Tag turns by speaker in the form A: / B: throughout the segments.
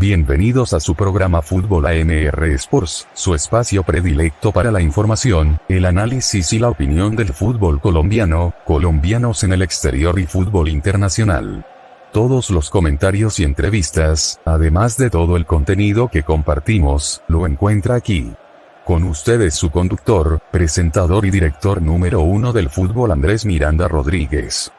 A: Bienvenidos a su programa Fútbol AMR Sports, su espacio predilecto para la información, el análisis y la opinión del fútbol colombiano, colombianos en el exterior y fútbol internacional. Todos los comentarios y entrevistas, además de todo el contenido que compartimos, lo encuentra aquí. Con ustedes su conductor, presentador y director número 1 del fútbol Andrés Miranda Rodríguez.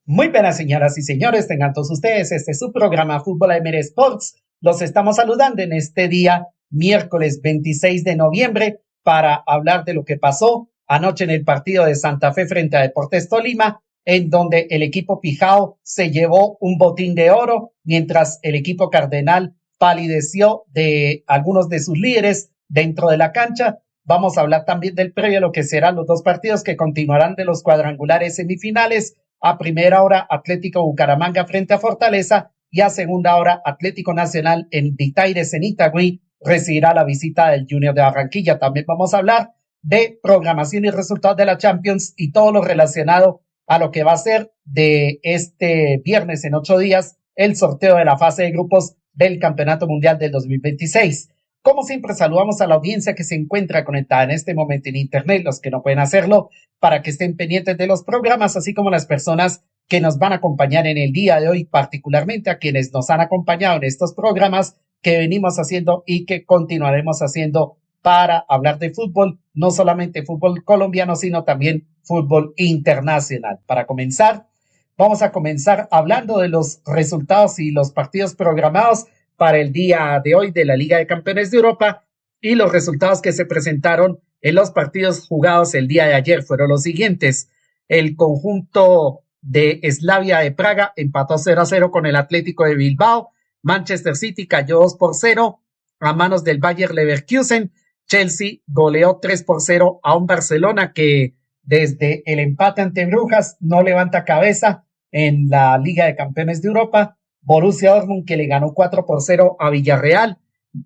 B: Muy buenas señoras y señores, tengan todos ustedes, este es su programa Fútbol AMR Sports. Los estamos saludando en este día, miércoles 26 de noviembre, para hablar de lo que pasó anoche en el partido de Santa Fe frente a Deportes Tolima, en donde el equipo Pijao se llevó un botín de oro, mientras el equipo Cardenal palideció de algunos de sus líderes dentro de la cancha. Vamos a hablar también del previo, lo que serán los dos partidos que continuarán de los cuadrangulares semifinales. A primera hora, Atlético Bucaramanga frente a Fortaleza, y a segunda hora, Atlético Nacional en Vitaires en Itagüí recibirá la visita del Junior de Barranquilla. También vamos a hablar de programación y resultados de la Champions y todo lo relacionado a lo que va a ser de este viernes en 8 días el sorteo de la fase de grupos del Campeonato Mundial del 2026. Como siempre, saludamos a la audiencia que se encuentra conectada en este momento en internet, los que no pueden hacerlo, para que estén pendientes de los programas, así como las personas que nos van a acompañar en el día de hoy, particularmente a quienes nos han acompañado en estos programas que venimos haciendo y que continuaremos haciendo para hablar de fútbol, no solamente fútbol colombiano, sino también fútbol internacional. Para comenzar, vamos a comenzar hablando de los resultados y los partidos programados para el día de hoy de la Liga de Campeones de Europa, y los resultados que se presentaron en los partidos jugados el día de ayer fueron los siguientes. El conjunto de Slavia de Praga empató 0-0 con el Atlético de Bilbao. Manchester City cayó 2-0 a manos del Bayer Leverkusen. Chelsea goleó 3-0 a un Barcelona que desde el empate ante Brujas no levanta cabeza en la Liga de Campeones de Europa. Borussia Dortmund, que le ganó 4-0 a Villarreal.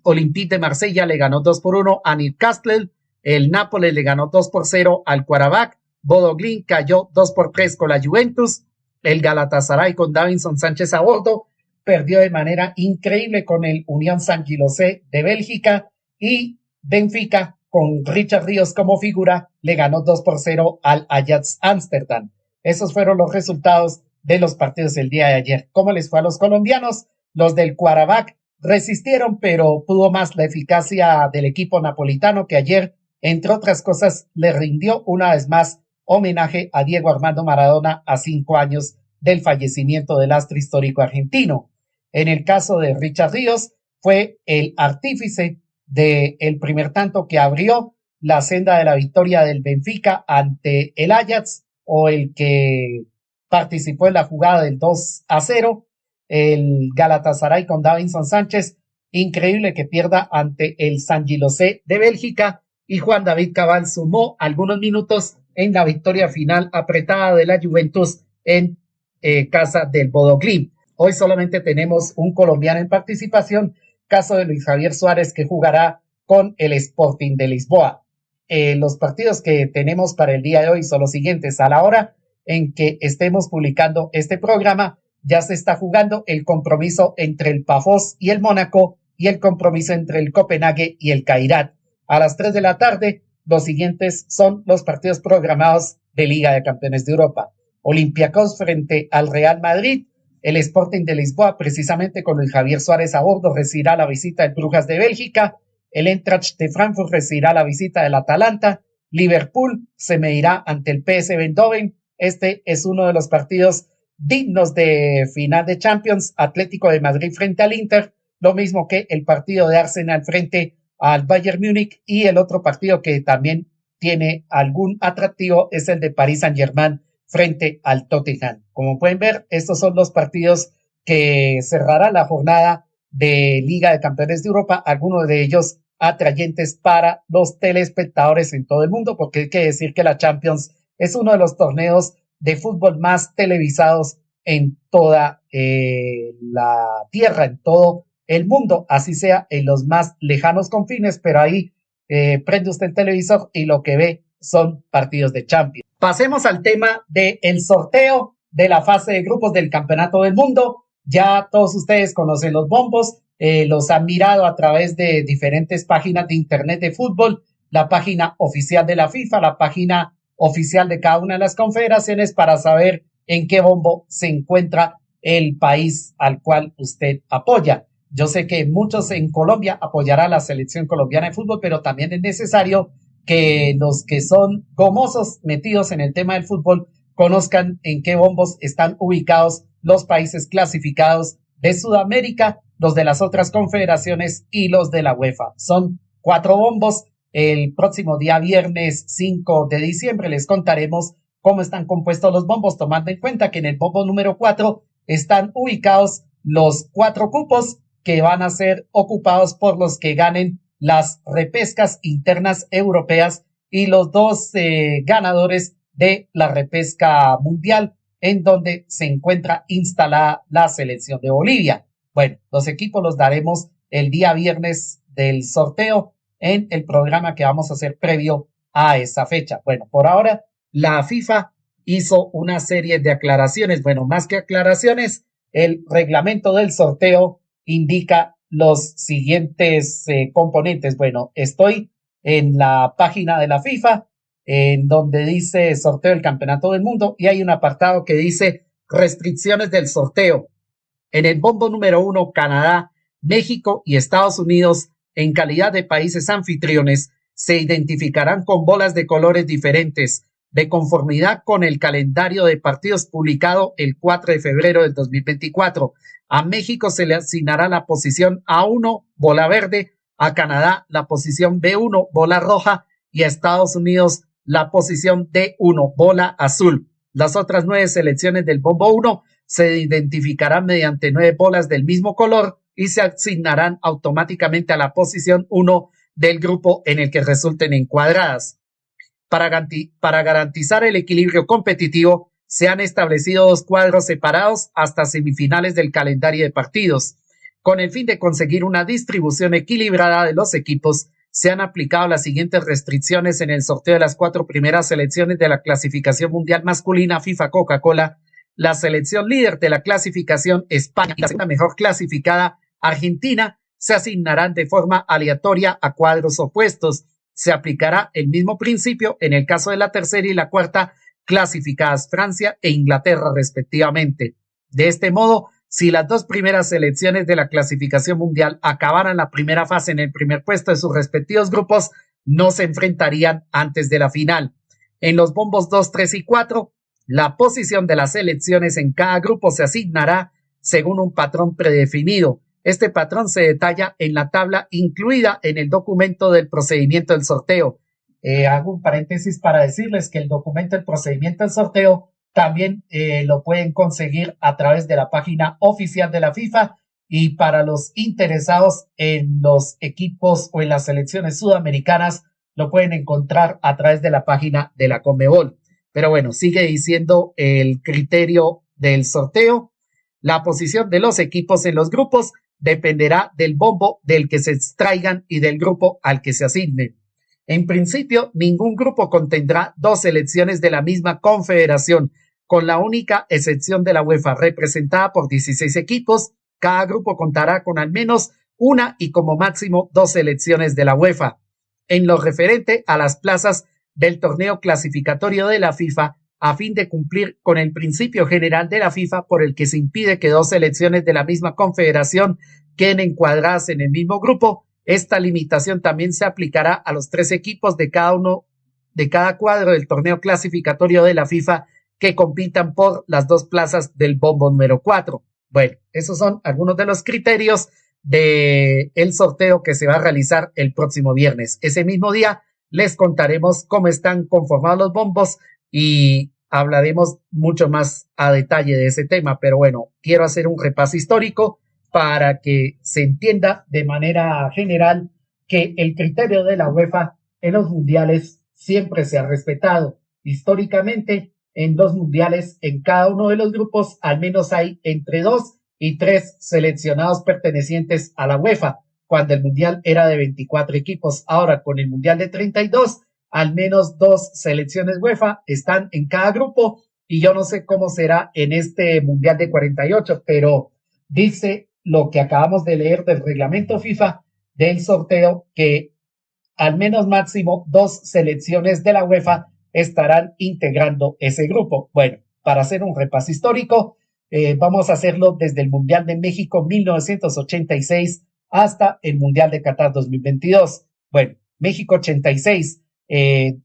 B: Olympique de Marsella le ganó 2-1 a Newcastle. El Nápoles le ganó 2-0 al Qarabağ. Bodo Glimt cayó 2-3 con la Juventus. El Galatasaray, con Davinson Sánchez a bordo, perdió de manera increíble con el Unión Saint-Gilloise de Bélgica. Y Benfica, con Richard Ríos como figura, le ganó 2-0 al Ajax Ámsterdam. Esos fueron los resultados de los partidos del día de ayer. ¿Cómo les fue a los colombianos? Los del Qarabağ resistieron, pero pudo más la eficacia del equipo napolitano, que ayer, entre otras cosas, le rindió una vez más homenaje a Diego Armando Maradona a 5 años del fallecimiento del astro histórico argentino. En el caso de Richard Ríos, fue el artífice del primer tanto que abrió la senda de la victoria del Benfica ante el Ajax, o el que participó en la jugada del 2-0, el Galatasaray con Davinson Sánchez, increíble que pierda ante el Saint-Gilloise de Bélgica, y Juan David Cabal sumó algunos minutos en la victoria final apretada de la Juventus en casa del Bodo Glimt. Hoy solamente tenemos un colombiano en participación, caso de Luis Javier Suárez, que jugará con el Sporting de Lisboa. Los partidos que tenemos para el día de hoy son los siguientes. A la hora en que estemos publicando este programa, ya se está jugando el compromiso entre el Pafos y el Mónaco, y el compromiso entre el Copenhague y el Kairat. A las 3 de la tarde, los siguientes son los partidos programados de Liga de Campeones de Europa. Olympiacos frente al Real Madrid. El Sporting de Lisboa, precisamente con el Javier Suárez a bordo, recibirá la visita del Brujas de Bélgica. El Eintracht de Frankfurt recibirá la visita del Atalanta. Liverpool se medirá ante el PSV Eindhoven. Este es uno de los partidos dignos de final de Champions. Atlético de Madrid frente al Inter, lo mismo que el partido de Arsenal frente al Bayern Múnich, y el otro partido que también tiene algún atractivo es el de Paris Saint-Germain frente al Tottenham. Como pueden ver, estos son los partidos que cerrará la jornada de Liga de Campeones de Europa, algunos de ellos atrayentes para los telespectadores en todo el mundo, porque hay que decir que la Champions es uno de los torneos de fútbol más televisados en toda la tierra, en todo el mundo, así sea en los más lejanos confines, pero ahí prende usted el televisor y lo que ve son partidos de Champions. Pasemos al tema del sorteo de la fase de grupos del Campeonato del Mundo. Ya todos ustedes conocen los bombos. los han mirado a través de diferentes páginas de internet de fútbol, la página oficial de la FIFA, la página oficial de cada una de las confederaciones para saber en qué bombo se encuentra el país al cual usted apoya. Yo sé que muchos en Colombia apoyarán a la selección colombiana de fútbol, pero también es necesario que los que son gomosos metidos en el tema del fútbol conozcan en qué bombos están ubicados los países clasificados de Sudamérica, los de las otras confederaciones y los de la UEFA. Son 4 bombos. El próximo día viernes 5 de diciembre les contaremos cómo están compuestos los bombos, tomando en cuenta que en el bombo número 4 están ubicados los 4 cupos que van a ser ocupados por los que ganen las repescas internas europeas y los 2 ganadores de la repesca mundial, en donde se encuentra instalada la selección de Bolivia. Bueno, los equipos los daremos el día viernes del sorteo en el programa que vamos a hacer previo a esa fecha. Bueno, por ahora la FIFA hizo una serie de aclaraciones. Bueno, más que aclaraciones, el reglamento del sorteo indica los siguientes componentes. Bueno, estoy en la página de la FIFA, en donde dice sorteo del campeonato del mundo, y hay un apartado que dice restricciones del sorteo. En el bombo número 1, Canadá, México y Estados Unidos, en calidad de países anfitriones, se identificarán con bolas de colores diferentes, de conformidad con el calendario de partidos publicado el 4 de febrero del 2024. A México se le asignará la posición A1, bola verde, a Canadá la posición B1, bola roja, y a Estados Unidos la posición D1, bola azul. Las otras 9 selecciones del bombo 1 se identificarán mediante 9 bolas del mismo color y se asignarán automáticamente a la posición 1 del grupo en el que resulten encuadradas. Para garantizar el equilibrio competitivo, se han establecido 2 cuadros separados hasta semifinales del calendario de partidos. Con el fin de conseguir una distribución equilibrada de los equipos, se han aplicado las siguientes restricciones en el sorteo de las 4 primeras selecciones de la clasificación mundial masculina FIFA Coca-Cola. La selección líder de la clasificación, España, y la segunda mejor clasificada, Argentina, se asignarán de forma aleatoria a cuadros opuestos. Se aplicará el mismo principio en el caso de la tercera y la cuarta clasificadas, Francia e Inglaterra respectivamente. De este modo, si las 2 primeras selecciones de la clasificación mundial acabaran la primera fase en el primer puesto de sus respectivos grupos, no se enfrentarían antes de la final. En los bombos 2, 3 y 4, la posición de las selecciones en cada grupo se asignará según un patrón predefinido. Este patrón se detalla en la tabla incluida en el documento del procedimiento del sorteo. Hago un paréntesis para decirles que el documento del procedimiento del sorteo también lo pueden conseguir a través de la página oficial de la FIFA, y para los interesados en los equipos o en las selecciones sudamericanas lo pueden encontrar a través de la página de la Conmebol. Pero bueno, sigue diciendo el criterio del sorteo. La posición de los equipos en los grupos dependerá del bombo del que se extraigan y del grupo al que se asignen. En principio, ningún grupo contendrá 2 selecciones de la misma confederación, con la única excepción de la UEFA, representada por 16 equipos. Cada grupo contará con al menos una y como máximo 2 selecciones de la UEFA. En lo referente a las plazas del torneo clasificatorio de la FIFA, a fin de cumplir con el principio general de la FIFA por el que se impide que 2 selecciones de la misma confederación queden encuadradas en el mismo grupo, esta limitación también se aplicará a los 3 equipos de cada cuadro del torneo clasificatorio de la FIFA que compitan por las 2 plazas del bombo número 4. Bueno, esos son algunos de los criterios del sorteo que se va a realizar el próximo viernes. Ese mismo día les contaremos cómo están conformados los bombos y hablaremos mucho más a detalle de ese tema. Pero bueno, quiero hacer un repaso histórico para que se entienda de manera general que el criterio de la UEFA en los mundiales siempre se ha respetado. Históricamente, en los mundiales, en cada uno de los grupos, al menos hay entre 2 y 3 seleccionados pertenecientes a la UEFA, cuando el mundial era de 24 equipos. Ahora, con el mundial de 32, al menos 2 selecciones UEFA están en cada grupo, y yo no sé cómo será en este mundial de 48, pero dice lo que acabamos de leer del reglamento FIFA del sorteo, que al menos máximo 2 selecciones de la UEFA estarán integrando ese grupo. Bueno, para hacer un repaso histórico, vamos a hacerlo desde el Mundial de México 1986 hasta el Mundial de Qatar 2022. Bueno, México 86,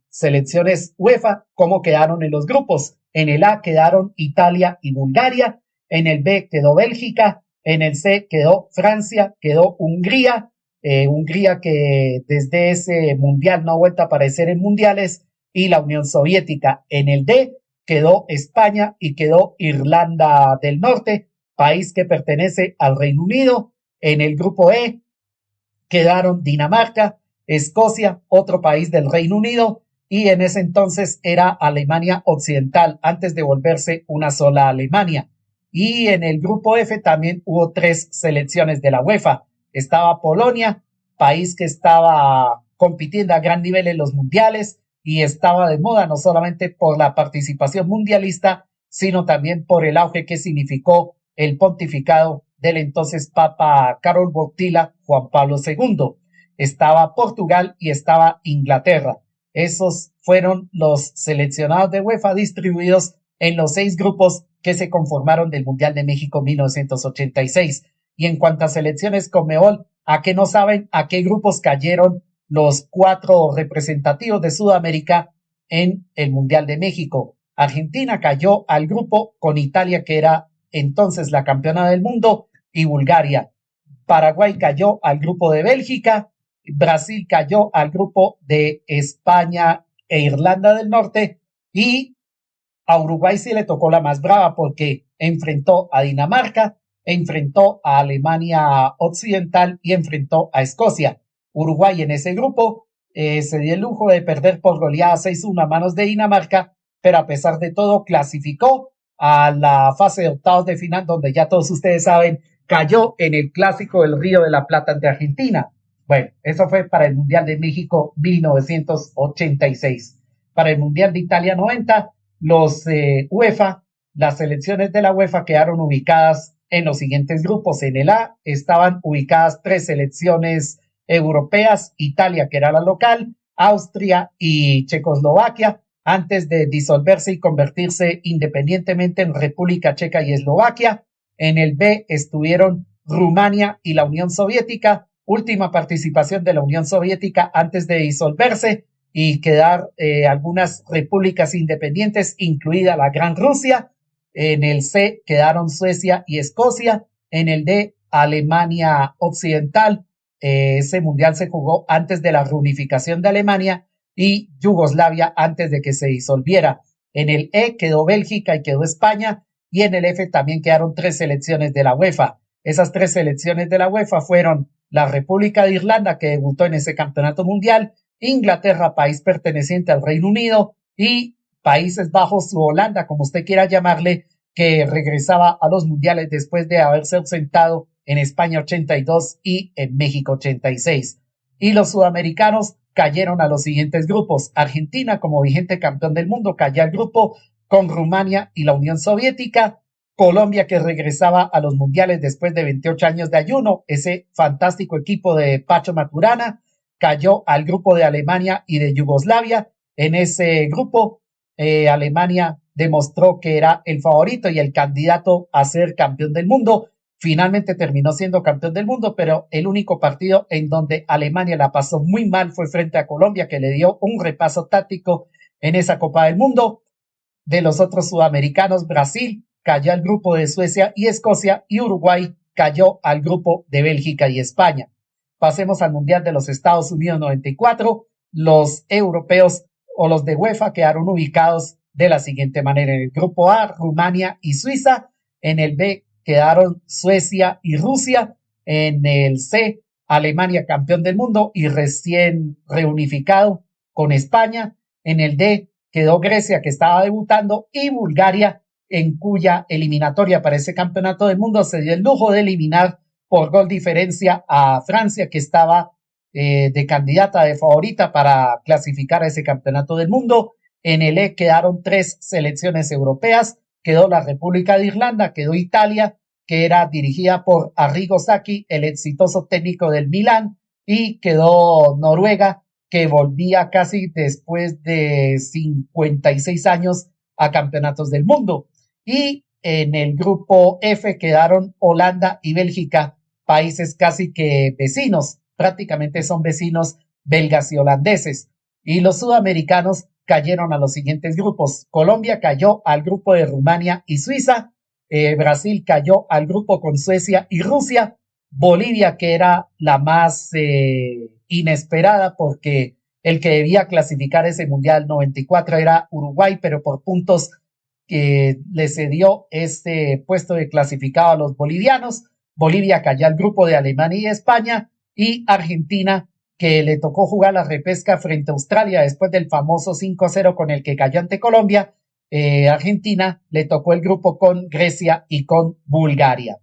B: selecciones UEFA, ¿cómo quedaron en los grupos? En el A quedaron Italia y Bulgaria, en el B quedó Bélgica, en el C quedó Francia, quedó Hungría, Hungría que desde ese mundial no ha vuelto a aparecer en mundiales, y la Unión Soviética. En el D quedó España y quedó Irlanda del Norte, país que pertenece al Reino Unido. En el grupo E quedaron Dinamarca, Escocia, otro país del Reino Unido, y en ese entonces era Alemania Occidental, antes de volverse una sola Alemania. Y en el grupo F también hubo 3 selecciones de la UEFA. Estaba Polonia, país que estaba compitiendo a gran nivel en los mundiales y estaba de moda no solamente por la participación mundialista, sino también por el auge que significó el pontificado del entonces Papa Karol Wojtyła, Juan Pablo II. Estaba Portugal y estaba Inglaterra. Esos fueron los seleccionados de UEFA distribuidos en los 6 grupos que se conformaron del Mundial de México 1986. Y en cuanto a selecciones Conmebol, ¿a qué no saben a qué grupos cayeron los 4 representativos de Sudamérica en el Mundial de México? Argentina cayó al grupo con Italia, que era entonces la campeona del mundo, y Bulgaria. Paraguay cayó al grupo de Bélgica, Brasil cayó al grupo de España e Irlanda del Norte, y a Uruguay sí le tocó la más brava porque enfrentó a Dinamarca, enfrentó a Alemania Occidental y enfrentó a Escocia. Uruguay en ese grupo se dio el lujo de perder por goleada 6-1 a manos de Dinamarca, pero a pesar de todo clasificó a la fase de octavos de final, donde ya todos ustedes saben, cayó en el clásico del Río de la Plata ante Argentina. Bueno, eso fue para el Mundial de México 1986. Para el Mundial de Italia 90, los UEFA, las selecciones de la UEFA quedaron ubicadas en los siguientes grupos. En el A estaban ubicadas 3 selecciones europeas, Italia, que era la local, Austria y Checoslovaquia, antes de disolverse y convertirse independientemente en República Checa y Eslovaquia. En el B estuvieron Rumania y la Unión Soviética, última participación de la Unión Soviética antes de disolverse y quedar algunas repúblicas independientes, incluida la Gran Rusia. En el C quedaron Suecia y Escocia. En el D, Alemania Occidental. Ese mundial se jugó antes de la reunificación de Alemania, y Yugoslavia antes de que se disolviera. En el E quedó Bélgica y quedó España, y en el F también quedaron 3 selecciones de la UEFA. Esas 3 selecciones de la UEFA fueron la República de Irlanda, que debutó en ese campeonato mundial, Inglaterra, país perteneciente al Reino Unido, y Países Bajos o Holanda, como usted quiera llamarle, que regresaba a los mundiales después de haberse ausentado en España 82 y en México 86. Y los sudamericanos cayeron a los siguientes grupos. Argentina, como vigente campeón del mundo, cayó al grupo con Rumania y la Unión Soviética. Colombia, que regresaba a los mundiales después de 28 años de ayuno, ese fantástico equipo de Pacho Maturana, cayó al grupo de Alemania y de Yugoslavia. En ese grupo, Alemania demostró que era el favorito y el candidato a ser campeón del mundo. Finalmente terminó siendo campeón del mundo, pero el único partido en donde Alemania la pasó muy mal fue frente a Colombia, que le dio un repaso táctico en esa Copa del Mundo. De los otros sudamericanos, Brasil cayó al grupo de Suecia y Escocia, y Uruguay cayó al grupo de Bélgica y España. Pasemos al Mundial de los Estados Unidos 94. Los europeos o los de UEFA quedaron ubicados de la siguiente manera. En el grupo A, Rumania y Suiza. En el B quedaron Suecia y Rusia. En el C, Alemania, campeón del mundo y recién reunificado con España. En el D quedó Grecia, que estaba debutando, y Bulgaria, en cuya eliminatoria para ese campeonato del mundo se dio el lujo de eliminar por gol diferencia a Francia, que estaba de candidata, de favorita para clasificar a ese campeonato del mundo. En el E quedaron 3 selecciones europeas, quedó la República de Irlanda, quedó Italia, que era dirigida por Arrigo Sacchi, el exitoso técnico del Milán, y quedó Noruega, que volvía casi después de 56 años a campeonatos del mundo. Y en el grupo F quedaron Holanda y Bélgica, países casi que vecinos, prácticamente son vecinos belgas y holandeses. Y los sudamericanos cayeron a los siguientes grupos. Colombia cayó al grupo de Rumania y Suiza, Brasil cayó al grupo con Suecia y Rusia, Bolivia, que era la más inesperada porque el que debía clasificar ese Mundial 94 era Uruguay, pero por puntos que le cedió este puesto de clasificado a los bolivianos. Bolivia cayó al grupo de Alemania y España, y Argentina, que le tocó jugar la repesca frente a Australia después del famoso 5-0 con el que cayó ante Colombia. Argentina le tocó el grupo con Grecia y con Bulgaria.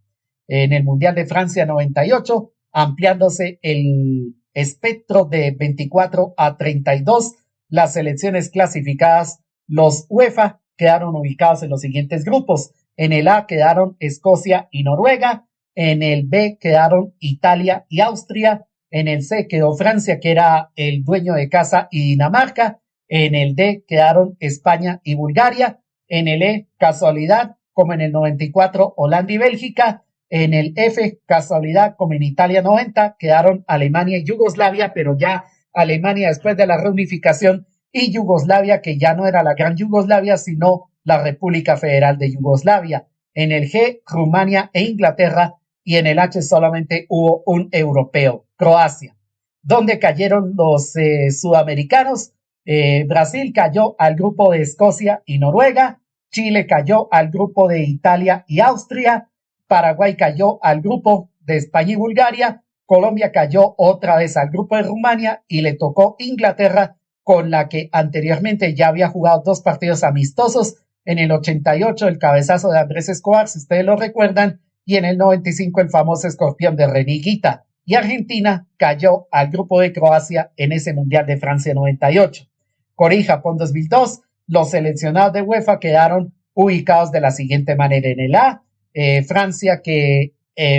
B: En el Mundial de Francia 98, ampliándose el espectro de 24 a 32, las selecciones clasificadas, los UEFA, quedaron ubicados en los siguientes grupos. En el A quedaron Escocia y Noruega, en el B quedaron Italia y Austria, en el C quedó Francia, que era el dueño de casa, y Dinamarca, en el D quedaron España y Bulgaria, en el E, casualidad, como en el 94, Holanda y Bélgica, en el F, casualidad, como en Italia 90, quedaron Alemania y Yugoslavia, pero ya Alemania después de la reunificación, y Yugoslavia, que ya no era la Gran Yugoslavia, sino la República Federal de Yugoslavia. En el G, Rumania e Inglaterra, y en el H solamente hubo un europeo, Croacia. ¿Dónde cayeron los sudamericanos? Brasil cayó al grupo de Escocia y Noruega, Chile cayó al grupo de Italia y Austria, Paraguay cayó al grupo de España y Bulgaria, Colombia cayó otra vez al grupo de Rumania y le tocó Inglaterra, con la que anteriormente ya había jugado 2 partidos amistosos, en el 88 el cabezazo de Andrés Escobar, si ustedes lo recuerdan, y en el 95 el famoso escorpión de René Higuita. Y Argentina cayó al grupo de Croacia en ese Mundial de Francia 98. Corea y Japón 2002, los seleccionados de UEFA quedaron ubicados de la siguiente manera. En el A, Francia, que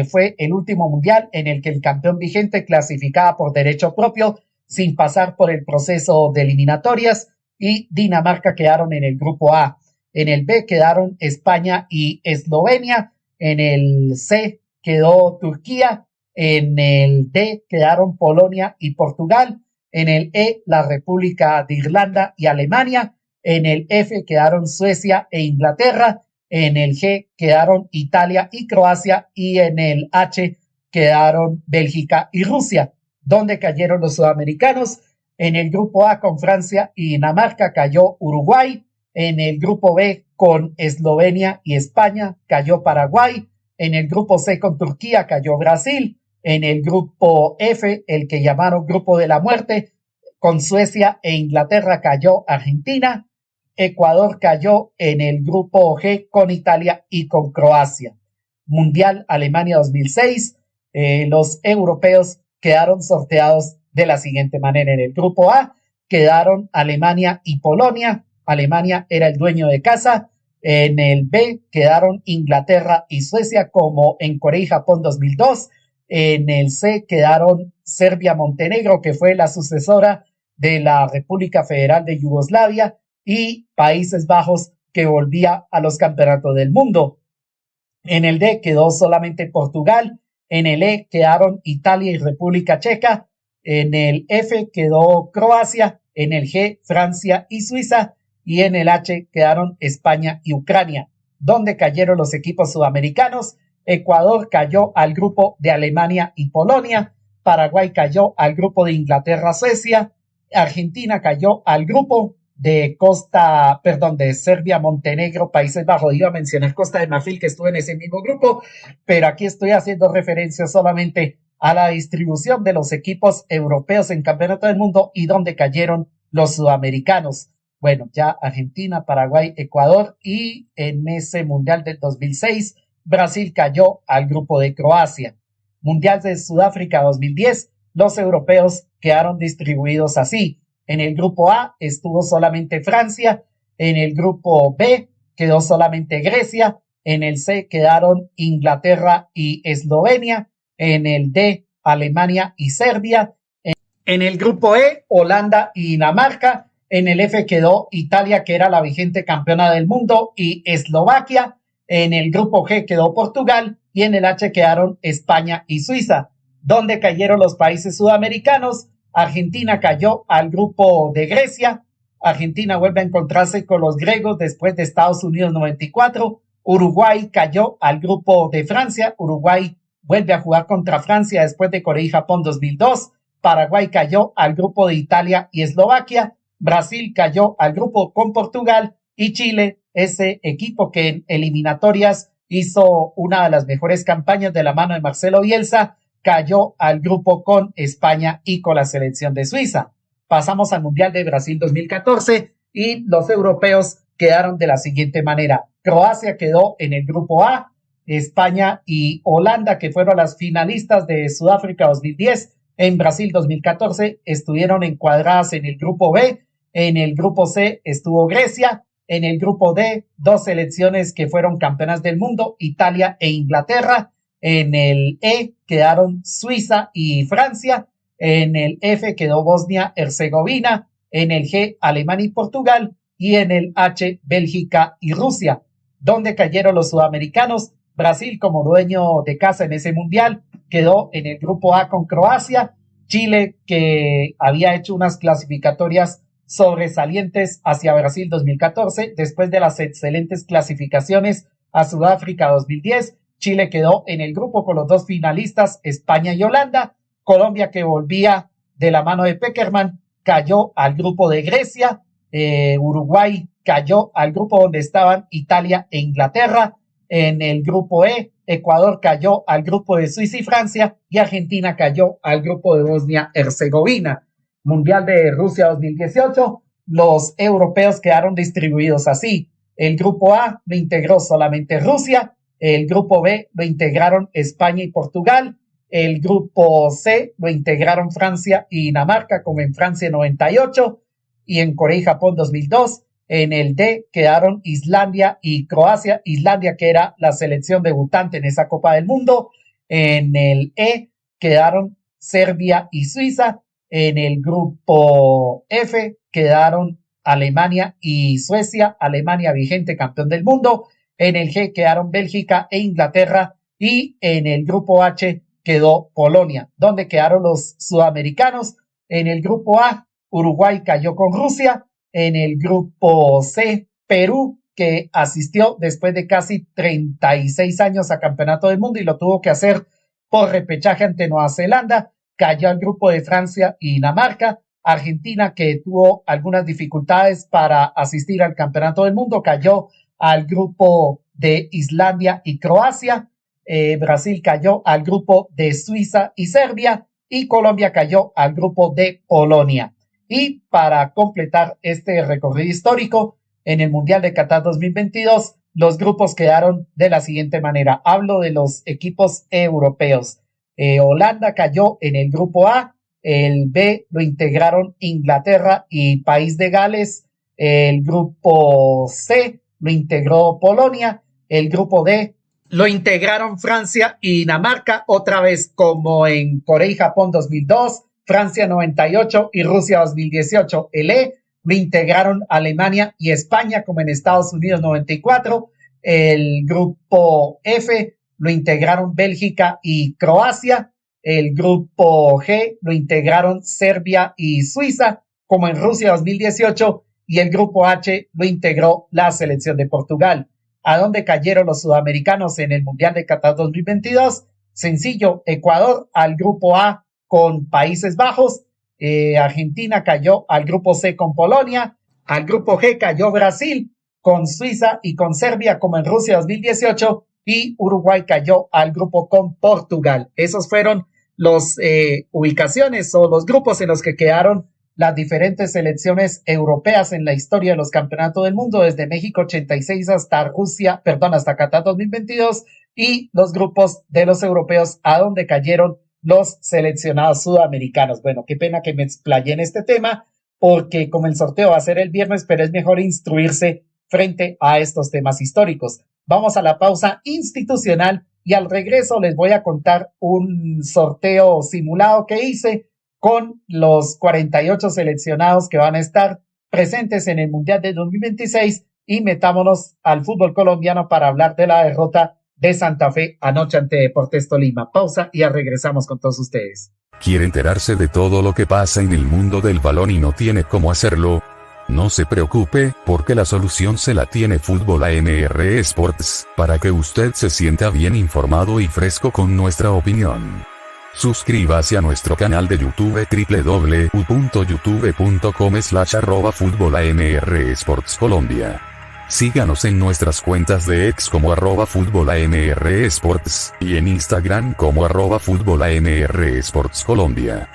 B: fue el último mundial en el que el campeón vigente clasificaba por derecho propio sin pasar por el proceso de eliminatorias, y Dinamarca quedaron en el grupo A. En el B quedaron España y Eslovenia, en el C quedó Turquía, en el D quedaron Polonia y Portugal, en el E la República de Irlanda y Alemania, en el F quedaron Suecia e Inglaterra, en el G quedaron Italia y Croacia, y en el H quedaron Bélgica y Rusia. ¿Dónde cayeron los sudamericanos? En el grupo A con Francia y Dinamarca cayó Uruguay, en el grupo B con Eslovenia y España cayó Paraguay, en el grupo C con Turquía cayó Brasil, en el grupo F, el que llamaron grupo de la muerte, con Suecia e Inglaterra cayó Argentina, Ecuador cayó en el grupo G con Italia y con Croacia. Mundial Alemania 2006, los europeos quedaron sorteados de la siguiente manera. En el grupo A quedaron Alemania y Polonia. Alemania era el dueño de casa. En el B quedaron Inglaterra y Suecia, como en Corea y Japón 2002. En el C quedaron Serbia-Montenegro, que fue la sucesora de la República Federal de Yugoslavia, y Países Bajos, que volvía a los campeonatos del mundo. En el D quedó solamente Portugal. En el E quedaron Italia y República Checa. En el F quedó Croacia. En el G, Francia y Suiza. Y en el H quedaron España y Ucrania. ¿Dónde cayeron los equipos sudamericanos? Ecuador cayó al grupo de Alemania y Polonia. Paraguay cayó al grupo de Inglaterra, Suecia. Argentina cayó al grupo de Serbia, Montenegro, Países Bajos. Iba a mencionar Costa de Marfil, que estuvo en ese mismo grupo, pero aquí estoy haciendo referencia solamente a la distribución de los equipos europeos en Campeonato del Mundo y donde cayeron los sudamericanos. Bueno, ya Argentina, Paraguay, Ecuador, y en ese Mundial del 2006, Brasil cayó al grupo de Croacia. Mundial de Sudáfrica 2010, los europeos quedaron distribuidos así. En el grupo A estuvo solamente Francia, en el grupo B quedó solamente Grecia, En el C quedaron Inglaterra y Eslovenia. En el D, Alemania y Serbia. En el grupo E, Holanda y Dinamarca. En el F quedó Italia, que era la vigente campeona del mundo, y Eslovaquia. En el grupo G quedó Portugal y en el H quedaron España y Suiza. ¿Dónde cayeron los países sudamericanos? Argentina cayó al grupo de Grecia. Argentina vuelve a encontrarse con los griegos después de Estados Unidos 94. Uruguay cayó al grupo de Francia. Uruguay vuelve a jugar contra Francia después de Corea y Japón 2002. Paraguay cayó al grupo de Italia y Eslovaquia. Brasil cayó al grupo con Portugal y Chile, ese equipo que en eliminatorias hizo una de las mejores campañas de la mano de Marcelo Bielsa, cayó al grupo con España y con la selección de Suiza. Pasamos al Mundial de Brasil 2014 y los europeos quedaron de la siguiente manera. Croacia quedó en el grupo A, España y Holanda, que fueron las finalistas de Sudáfrica 2010, en Brasil 2014, estuvieron encuadradas en el grupo B. En el grupo C estuvo Grecia. En el grupo D, dos selecciones que fueron campeonas del mundo, Italia e Inglaterra. En el E quedaron Suiza y Francia. En el F quedó Bosnia-Herzegovina. En el G, Alemania y Portugal. Y en el H, Bélgica y Rusia. ¿Dónde cayeron los sudamericanos? Brasil, como dueño de casa en ese mundial, quedó en el grupo A con Croacia. Chile, que había hecho unas clasificatorias sobresalientes hacia Brasil 2014, después de las excelentes clasificaciones a Sudáfrica 2010, Chile quedó en el grupo con los dos finalistas, España y Holanda. Colombia, que volvía de la mano de Pekerman, cayó al grupo de Grecia. Uruguay cayó al grupo donde estaban Italia e Inglaterra. En el grupo E, Ecuador cayó al grupo de Suiza y Francia, y Argentina cayó al grupo de Bosnia-Herzegovina. Mundial de Rusia 2018, los europeos quedaron distribuidos así. El grupo A lo integró solamente Rusia, el grupo B lo integraron España y Portugal, el grupo C lo integraron Francia y Dinamarca, como en Francia en 98 y en Corea y Japón 2002. En el D quedaron Islandia y Croacia, Islandia que era la selección debutante en esa Copa del Mundo. En el E quedaron Serbia y Suiza. En el grupo F quedaron Alemania y Suecia, Alemania vigente campeón del mundo. En el G quedaron Bélgica e Inglaterra y en el grupo H quedó Polonia. ¿Dónde quedaron los sudamericanos? En el grupo A, Uruguay cayó con Rusia. En el grupo C, Perú, que asistió después de casi 36 años a Campeonato del Mundo y lo tuvo que hacer por repechaje ante Nueva Zelanda, cayó al grupo de Francia y Dinamarca. Argentina, que tuvo algunas dificultades para asistir al Campeonato del Mundo, cayó al grupo de Islandia y Croacia. Brasil cayó al grupo de Suiza y Serbia y Colombia cayó al grupo de Polonia. Y para completar este recorrido histórico, en el Mundial de Qatar 2022, los grupos quedaron de la siguiente manera. Hablo de los equipos europeos. Holanda cayó en el grupo A, el B lo integraron Inglaterra y País de Gales, el grupo C lo integró Polonia, el grupo D lo integraron Francia y Dinamarca, otra vez como en Corea y Japón 2002, Francia 98 y Rusia 2018. El E lo integraron Alemania y España, como en Estados Unidos 94. El grupo F lo integraron Bélgica y Croacia. El grupo G lo integraron Serbia y Suiza, como en Rusia 2018. Y el grupo H lo integró la selección de Portugal. ¿A dónde cayeron los sudamericanos en el Mundial de Qatar 2022? Sencillo, Ecuador al grupo A con Países Bajos, Argentina cayó al grupo C con Polonia, al grupo G cayó Brasil con Suiza y con Serbia, como en Rusia 2018, y Uruguay cayó al grupo con Portugal. Esos fueron las ubicaciones o los grupos en los que quedaron las diferentes selecciones europeas en la historia de los campeonatos del mundo, desde México 86 hasta hasta Qatar 2022, y los grupos de los europeos a donde cayeron los seleccionados sudamericanos. Bueno, qué pena que me explayé en este tema, porque como el sorteo va a ser el viernes, pero es mejor instruirse frente a estos temas históricos. Vamos a la pausa institucional y al regreso les voy a contar un sorteo simulado que hice con los 48 seleccionados que van a estar presentes en el Mundial de 2026 y metámonos al fútbol colombiano para hablar de la derrota de Santa Fe anoche ante Deportes Tolima. Pausa y ya regresamos con todos ustedes.
A: ¿Quiere enterarse de todo lo que pasa en el mundo del balón y no tiene cómo hacerlo? No se preocupe, porque la solución se la tiene Fútbol AMR Sports, para que usted se sienta bien informado y fresco con nuestra opinión. Suscríbase a nuestro canal de YouTube www.youtube.com/@FútbolAMR-Sports-Colombia. Síganos en nuestras cuentas de X como @FútbolAMR-Sports y en Instagram como @FútbolAMR-Sports-Colombia.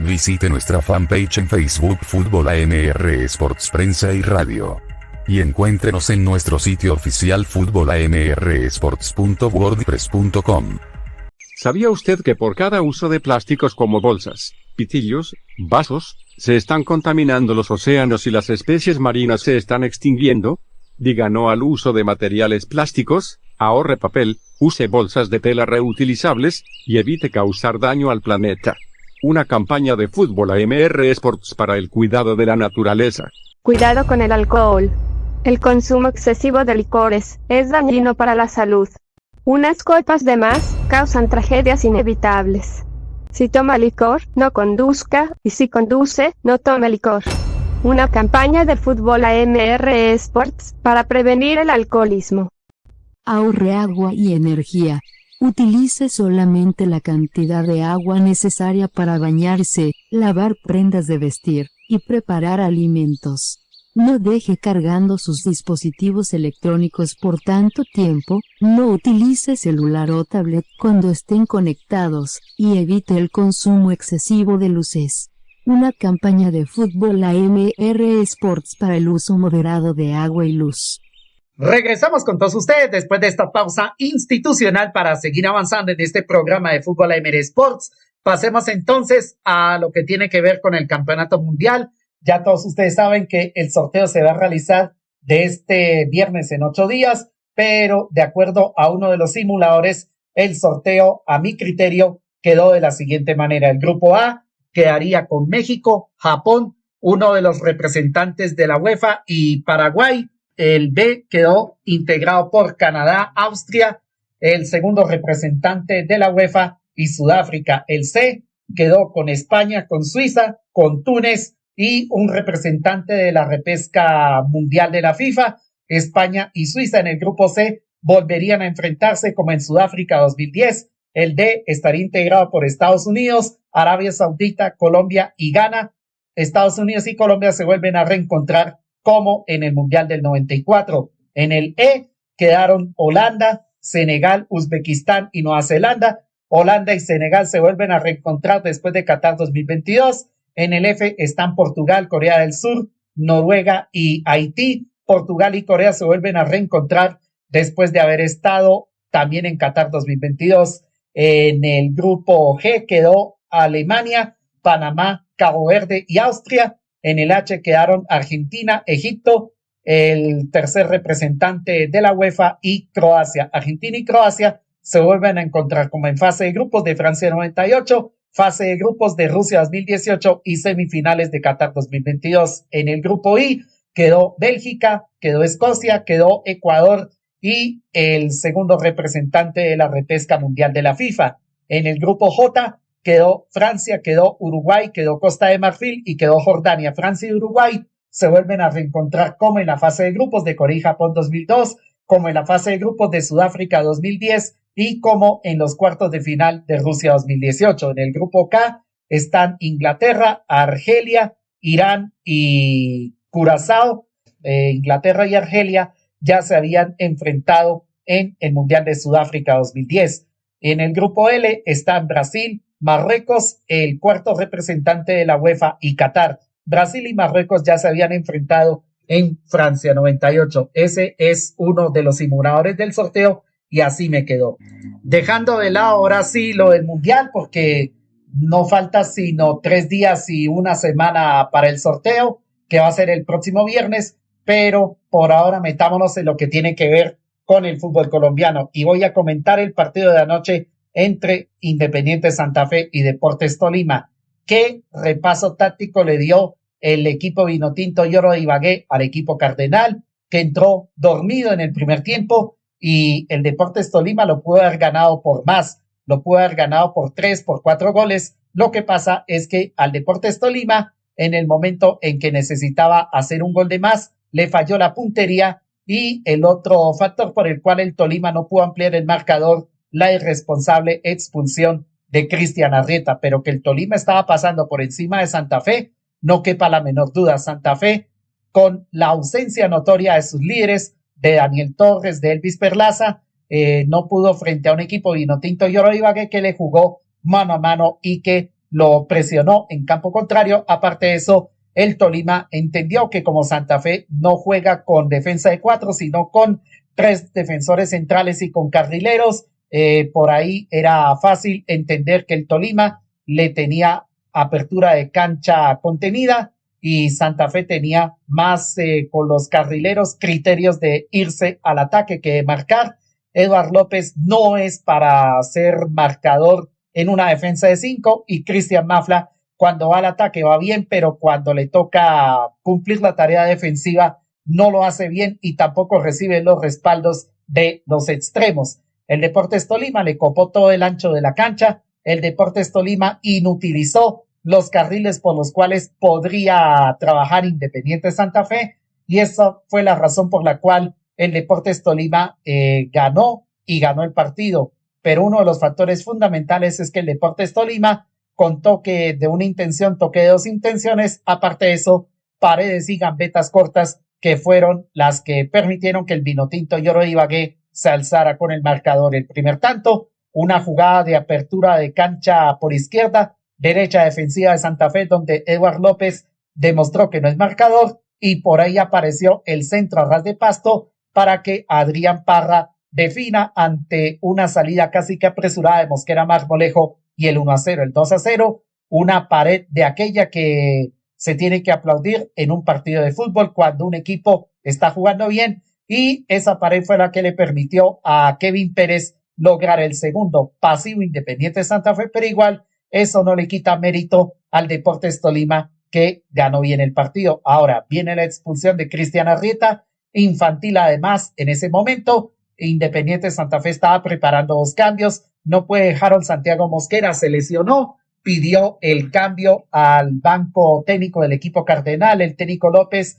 A: Visite nuestra fanpage en Facebook Fútbol AMR Sports Prensa y Radio. Y encuéntrenos en nuestro sitio oficial futbolamrsports.wordpress.com.
C: ¿Sabía usted que por cada uso de plásticos como bolsas, pitillos, vasos, se están contaminando los océanos y las especies marinas se están extinguiendo? Diga no al uso de materiales plásticos, ahorre papel, use bolsas de tela reutilizables, y evite causar daño al planeta. Una campaña de Fútbol AMR Sports para el cuidado de la naturaleza.
D: Cuidado con el alcohol. El consumo excesivo de licores es dañino para la salud. Unas copas de más causan tragedias inevitables. Si toma licor, no conduzca, y si conduce, no tome licor. Una campaña de Fútbol AMR Sports para prevenir el alcoholismo.
E: Ahorre agua y energía. Utilice solamente la cantidad de agua necesaria para bañarse, lavar prendas de vestir, y preparar alimentos. No deje cargando sus dispositivos electrónicos por tanto tiempo, no utilice celular o tablet cuando estén conectados, y evite el consumo excesivo de luces. Una campaña de Fútbol AMR Sports para el uso moderado de agua y luz.
B: Regresamos con todos ustedes después de esta pausa institucional para seguir avanzando en este programa de Fútbol AMR Sports. Pasemos entonces a lo que tiene que ver con el Campeonato Mundial. Ya todos ustedes saben que el sorteo se va a realizar de este viernes en 8 días, pero de acuerdo a uno de los simuladores, el sorteo, a mi criterio, quedó de la siguiente manera. El grupo A quedaría con México, Japón, uno de los representantes de la UEFA, y Paraguay. El B quedó integrado por Canadá, Austria, el segundo representante de la UEFA, y Sudáfrica. El C quedó con España, con Suiza, con Túnez y un representante de la repesca mundial de la FIFA. España y Suiza en el grupo C volverían a enfrentarse como en Sudáfrica 2010. El D estaría integrado por Estados Unidos, Arabia Saudita, Colombia y Ghana. Estados Unidos y Colombia se vuelven a reencontrar como en el Mundial del 94. En el E quedaron Holanda, Senegal, Uzbekistán y Nueva Zelanda. Holanda y Senegal se vuelven a reencontrar después de Qatar 2022. En el F están Portugal, Corea del Sur, Noruega y Haití. Portugal y Corea se vuelven a reencontrar después de haber estado también en Qatar 2022. En el grupo G quedó Alemania, Panamá, Cabo Verde y Austria. En el H quedaron Argentina, Egipto, el tercer representante de la UEFA, y Croacia. Argentina y Croacia se vuelven a encontrar como en fase de grupos de Francia 98, fase de grupos de Rusia 2018 y semifinales de Qatar 2022. En el grupo I quedó Bélgica, quedó Escocia, quedó Ecuador y el segundo representante de la repesca mundial de la FIFA. En el grupo J quedó Francia, quedó Uruguay, quedó Costa de Marfil y quedó Jordania. Francia y Uruguay se vuelven a reencontrar como en la fase de grupos de Corea y Japón 2002, como en la fase de grupos de Sudáfrica 2010 y como en los cuartos de final de Rusia 2018. En el grupo K están Inglaterra, Argelia, Irán y Curazao. Inglaterra y Argelia ya se habían enfrentado en el Mundial de Sudáfrica 2010. En el grupo L están Brasil, Marruecos, el cuarto representante de la UEFA, y Qatar. Brasil y Marruecos ya se habían enfrentado en Francia 98. Ese es uno de los simuladores del sorteo y así me quedó. Dejando de lado ahora sí lo del Mundial, porque no falta sino 3 días y una semana para el sorteo, que va a ser el próximo viernes, pero por ahora metámonos en lo que tiene que ver con el fútbol colombiano. Y voy a comentar el partido de anoche entre Independiente Santa Fe y Deportes Tolima. ¿Qué repaso táctico le dio el equipo vinotinto Lloro de Ibagué al equipo cardenal, que entró dormido en el primer tiempo, y el Deportes Tolima lo pudo haber ganado por más, lo pudo haber ganado por 3, por 4 goles? Lo que pasa es que al Deportes Tolima, en el momento en que necesitaba hacer un gol de más, le falló la puntería, y el otro factor por el cual el Tolima no pudo ampliar el marcador, la irresponsable expulsión de Cristian Arrieta. Pero que el Tolima estaba pasando por encima de Santa Fe, no quepa la menor duda. Santa Fe, con la ausencia notoria de sus líderes, de Daniel Torres, de Elvis Perlaza, no pudo frente a un equipo vinotinto Lloro de Ibagué que le jugó mano a mano y que lo presionó en campo contrario. Aparte de eso, el Tolima entendió que como Santa Fe no juega con defensa de 4, sino con 3 defensores centrales y con carrileros, por ahí era fácil entender que el Tolima le tenía apertura de cancha contenida y Santa Fe tenía más con los carrileros criterios de irse al ataque que de marcar. Eduard López no es para ser marcador en una defensa de 5, y Cristian Mafla cuando va al ataque va bien, pero cuando le toca cumplir la tarea defensiva no lo hace bien y tampoco recibe los respaldos de los extremos. El Deportes Tolima le copó todo el ancho de la cancha. El Deportes Tolima inutilizó los carriles por los cuales podría trabajar Independiente Santa Fe, y esa fue la razón por la cual el Deportes Tolima ganó el partido. Pero uno de los factores fundamentales es que el Deportes Tolima, con toque de una intención, toque de 2 intenciones, aparte de eso, paredes y gambetas cortas, que fueron las que permitieron que el vinotinto Lloro de Ibagué se alzara con el marcador. El primer tanto, una jugada de apertura de cancha por izquierda, derecha defensiva de Santa Fe, donde Eduard López demostró que no es marcador, y por ahí apareció el centro a ras de pasto para que Adrián Parra defina ante una salida casi que apresurada de Mosquera Marmolejo, y el 1-0, el 2-0, una pared de aquella que se tiene que aplaudir en un partido de fútbol cuando un equipo está jugando bien, y esa pared fue la que le permitió a Kevin Pérez lograr el segundo. Pasivo Independiente Santa Fe, pero igual eso no le quita mérito al Deportes Tolima, que ganó bien el partido. Ahora viene la expulsión de Cristian Arrieta, infantil además en ese momento. Independiente Santa Fe estaba preparando 2 cambios, no puede Harold Santiago Mosquera, se lesionó, pidió el cambio al banco técnico del equipo cardenal. El técnico López,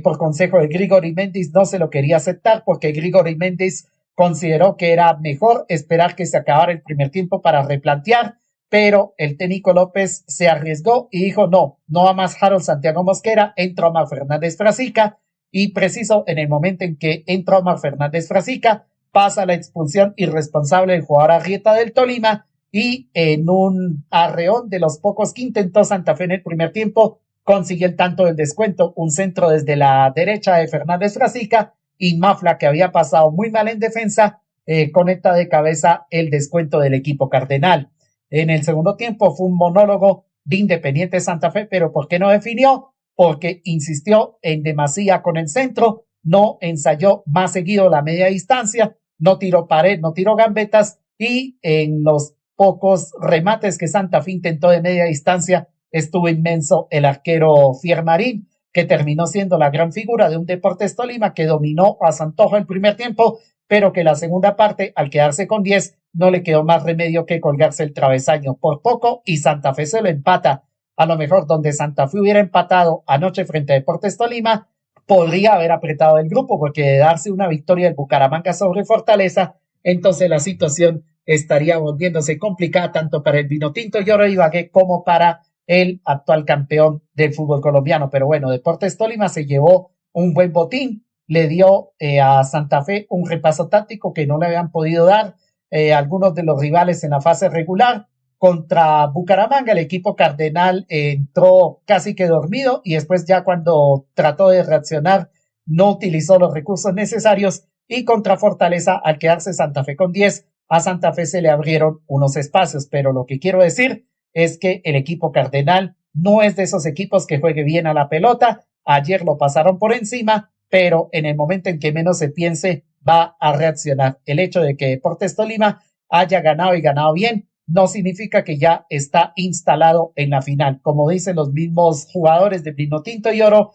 B: por consejo de Grigori Méndez, no se lo quería aceptar, porque Grigori Méndez consideró que era mejor esperar que se acabara el primer tiempo para replantear, pero el técnico López se arriesgó y dijo no va más Harold Santiago Mosquera, entró Omar Fernández Frasica, y preciso en el momento en que entra Omar Fernández Frasica, pasa la expulsión irresponsable del jugador Arrieta del Tolima, y en un arreón de los pocos que intentó Santa Fe en el primer tiempo, consiguió el tanto del descuento, un centro desde la derecha de Fernández Frasica, y Mafla, que había pasado muy mal en defensa, conecta de cabeza el descuento del equipo cardenal. En el segundo tiempo fue un monólogo de Independiente Santa Fe, pero ¿por qué no definió? Porque insistió en demasía con el centro, no ensayó más seguido la media distancia, no tiró pared, no tiró gambetas, y en los pocos remates que Santa Fe intentó de media distancia estuvo inmenso el arquero Fiermarín, que terminó siendo la gran figura de un Deportes Tolima que dominó a Santojo el primer tiempo, pero que la segunda parte, al quedarse con 10, no le quedó más remedio que colgarse el travesaño por poco, y Santa Fe se lo empata. A lo mejor donde Santa Fe hubiera empatado anoche frente a Deportes Tolima, podría haber apretado el grupo, porque de darse una victoria del Bucaramanga sobre Fortaleza, entonces la situación estaría volviéndose complicada tanto para el vinotinto Lloro de Ibagué como para el actual campeón del fútbol colombiano. Pero bueno, Deportes Tolima se llevó un buen botín, le dio a Santa Fe un repaso táctico que no le habían podido dar algunos de los rivales en la fase regular. Contra Bucaramanga, el equipo cardenal entró casi que dormido, y después ya cuando trató de reaccionar no utilizó los recursos necesarios, y contra Fortaleza, al quedarse Santa Fe con 10, a Santa Fe se le abrieron unos espacios. Pero lo que quiero decir es que el equipo cardenal no es de esos equipos que juegue bien a la pelota. Ayer lo pasaron por encima, pero en el momento en que menos se piense va a reaccionar. El hecho de que Deportes Tolima haya ganado y ganado bien no significa que ya está instalado en la final. Como dicen los mismos jugadores de Vinotinto y Oro,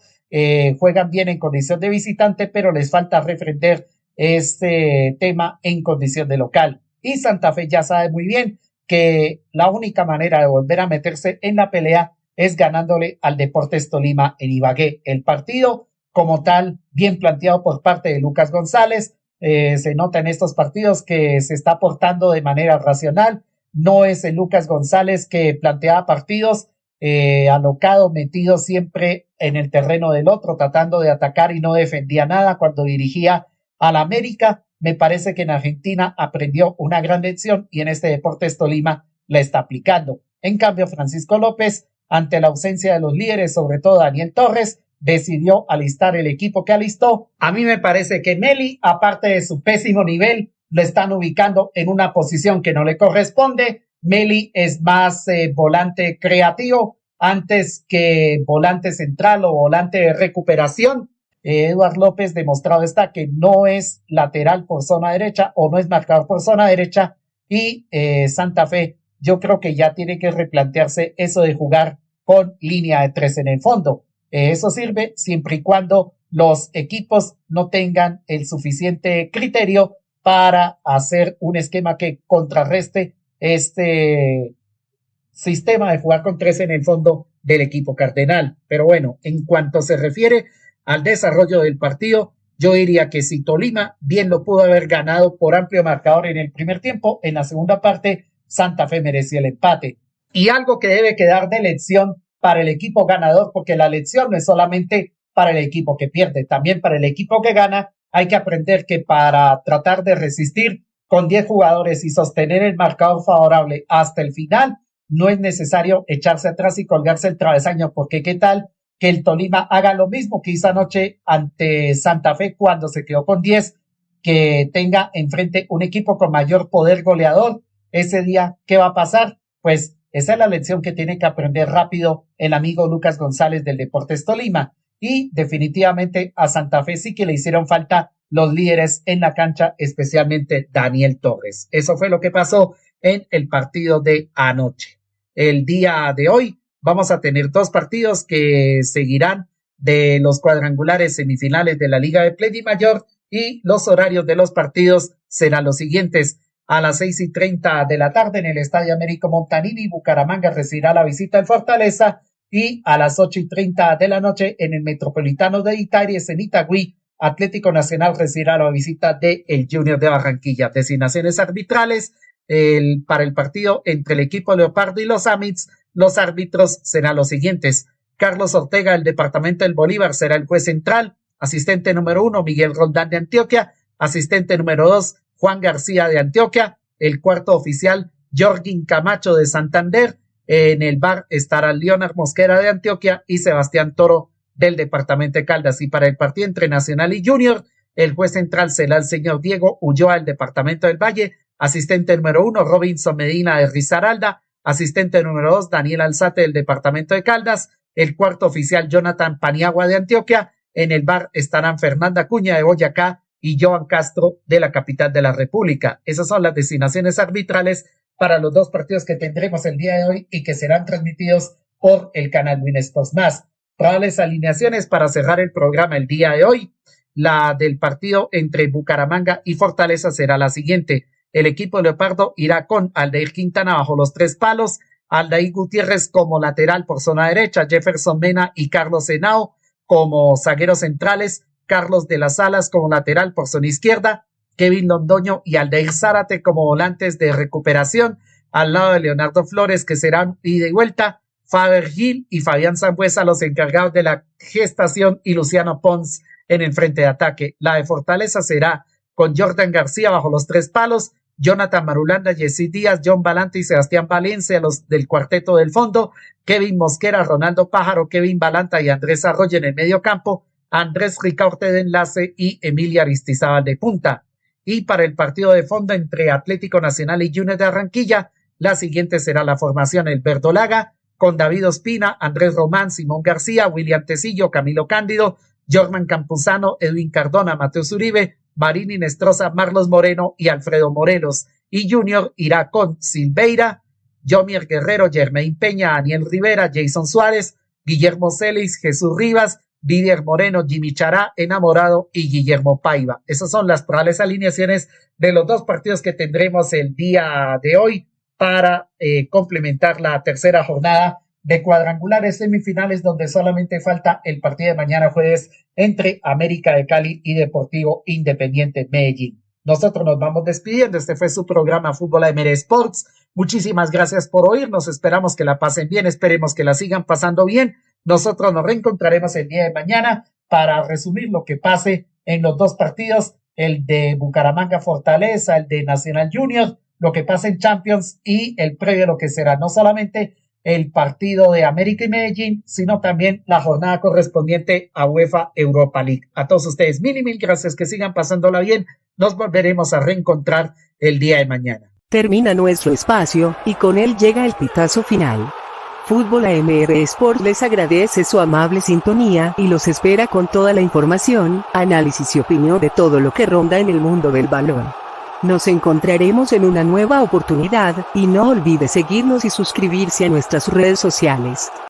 B: juegan bien en condición de visitante, pero les falta refrender este tema en condición de local. Y Santa Fe ya sabe muy bien que la única manera de volver a meterse en la pelea es ganándole al Deportes Tolima en Ibagué. El partido, como tal, bien planteado por parte de Lucas González. Se nota en estos partidos que se está portando de manera racional. No es el Lucas González que planteaba partidos alocado, metido siempre en el terreno del otro, tratando de atacar y no defendía nada cuando dirigía al América. Me parece que en Argentina aprendió una gran lección y en este Deportes Tolima la está aplicando. En cambio, Francisco López, ante la ausencia de los líderes, sobre todo Daniel Torres, decidió alistar el equipo que alistó. A mí me parece que Meli, aparte de su pésimo nivel, lo están ubicando en una posición que no le corresponde. Meli es más volante creativo antes que volante central o volante de recuperación. Eduard López demostrado está que no es lateral por zona derecha o no es marcador por zona derecha y Santa Fe yo creo que ya tiene que replantearse eso de jugar con línea de 3 en el fondo. Eso sirve siempre y cuando los equipos no tengan el suficiente criterio para hacer un esquema que contrarreste este sistema de jugar con 3 en el fondo del equipo cardenal. Pero bueno, en cuanto se refiere al desarrollo del partido, yo diría que si Tolima bien lo pudo haber ganado por amplio marcador en el primer tiempo, en la segunda parte Santa Fe merecía el empate. Y algo que debe quedar de lección para el equipo ganador, porque la lección no es solamente para el equipo que pierde, también para el equipo que gana. Hay que aprender que para tratar de resistir con 10 jugadores y sostener el marcador favorable hasta el final, no es necesario echarse atrás y colgarse el travesaño, porque qué tal que el Tolima haga lo mismo que hizo anoche ante Santa Fe cuando se quedó con 10, que tenga enfrente un equipo con mayor poder goleador. Ese día, ¿qué va a pasar? Pues esa es la lección que tiene que aprender rápido el amigo Lucas González del Deportes Tolima. Y definitivamente a Santa Fe sí que le hicieron falta los líderes en la cancha, especialmente Daniel Torres. Eso fue lo que pasó en el partido de anoche. El día de hoy vamos a tener 2 partidos que seguirán de los cuadrangulares semifinales de la Liga de Play Mayor y los horarios de los partidos serán los siguientes. A las 6:30 de la tarde en el Estadio Américo Montanini, Bucaramanga recibirá la visita del Fortaleza y a las 8:30 de la noche en el Metropolitano de Itaires en Itagüí, Atlético Nacional recibirá la visita de el Junior de Barranquilla. Designaciones arbitrales para el partido entre el equipo Leopardo y los Amids. Los árbitros serán los siguientes. Carlos Ortega, del Departamento del Bolívar, será el juez central. Asistente número 1, Miguel Roldán de Antioquia. Asistente número 2, Juan García de Antioquia. El cuarto oficial, Jorgin Camacho de Santander. En el VAR estará Leonard Mosquera de Antioquia y Sebastián Toro del Departamento de Caldas. Y para el partido entre Nacional y Junior, el juez central será el señor Diego Ulloa del Departamento del Valle. Asistente número 1, Robinson Medina de Risaralda. Asistente número 2, Daniel Alzate del Departamento de Caldas. El cuarto oficial, Jonathan Paniagua de Antioquia. En el VAR estarán Fernanda Cuña de Boyacá y Joan Castro de la capital de la República. Esas son las designaciones arbitrales para los 2 partidos que tendremos el día de hoy y que serán transmitidos por el canal Win Sports Más. Probables alineaciones para cerrar el programa el día de hoy. La del partido entre Bucaramanga y Fortaleza será la siguiente. El equipo Leopardo irá con Aldair Quintana bajo los 3 palos, Aldair Gutiérrez como lateral por zona derecha, Jefferson Mena y Carlos Henao como zagueros centrales, Carlos de las Alas como lateral por zona izquierda, Kevin Londoño y Aldair Zárate como volantes de recuperación, al lado de Leonardo Flores, que serán ida y vuelta, Faber Gil y Fabián Sambuesa los encargados de la gestación y Luciano Pons en el frente de ataque. La de Fortaleza será con Jordan García bajo los 3 palos, Jonathan Marulanda, Jessy Díaz, John Balanta y Sebastián Valencia, los del cuarteto del fondo, Kevin Mosquera, Ronaldo Pájaro, Kevin Balanta y Andrés Arroyo en el medio campo, Andrés Ricaurte de enlace y Emilia Aristizábal de punta. Y para el partido de fondo entre Atlético Nacional y Junior de Barranquilla, la siguiente será la formación: el Verdolaga, con David Ospina, Andrés Román, Simón García, William Tecillo, Camilo Cándido, Jorman Campuzano, Edwin Cardona, Mateus Uribe, Marín Inestrosa, Marlos Moreno y Alfredo Morelos. Y Junior irá con Silveira, Yomier Guerrero, Germain Peña, Daniel Rivera, Jason Suárez, Guillermo Celis, Jesús Rivas, Didier Moreno, Jimmy Chará, Enamorado y Guillermo Paiva. Esas son las probables alineaciones de los dos partidos que tendremos el día de hoy para complementar la tercera jornada de cuadrangulares semifinales, donde solamente falta el partido de mañana jueves entre América de Cali y Deportivo Independiente Medellín. Nosotros nos vamos despidiendo. Este fue su programa Fútbol AM Sports. Muchísimas gracias por oírnos. Esperamos que la pasen bien. Esperemos que la sigan pasando bien. Nosotros nos reencontraremos el día de mañana para resumir lo que pase en los dos partidos, el de Bucaramanga Fortaleza, el de Nacional Junior, lo que pase en Champions y el previo, lo que será no solamente el partido de América y Medellín, sino también la jornada correspondiente a UEFA Europa League. A todos ustedes, mil gracias, que sigan pasándola bien. Nos volveremos a reencontrar el día de mañana.
F: Termina nuestro espacio, y con él llega el pitazo final. Fútbol AMR Sport les agradece su amable sintonía, y los espera con toda la información, análisis y opinión de todo lo que ronda en el mundo del balón. Nos encontraremos en una nueva oportunidad, y no olvide seguirnos y suscribirse a nuestras redes sociales.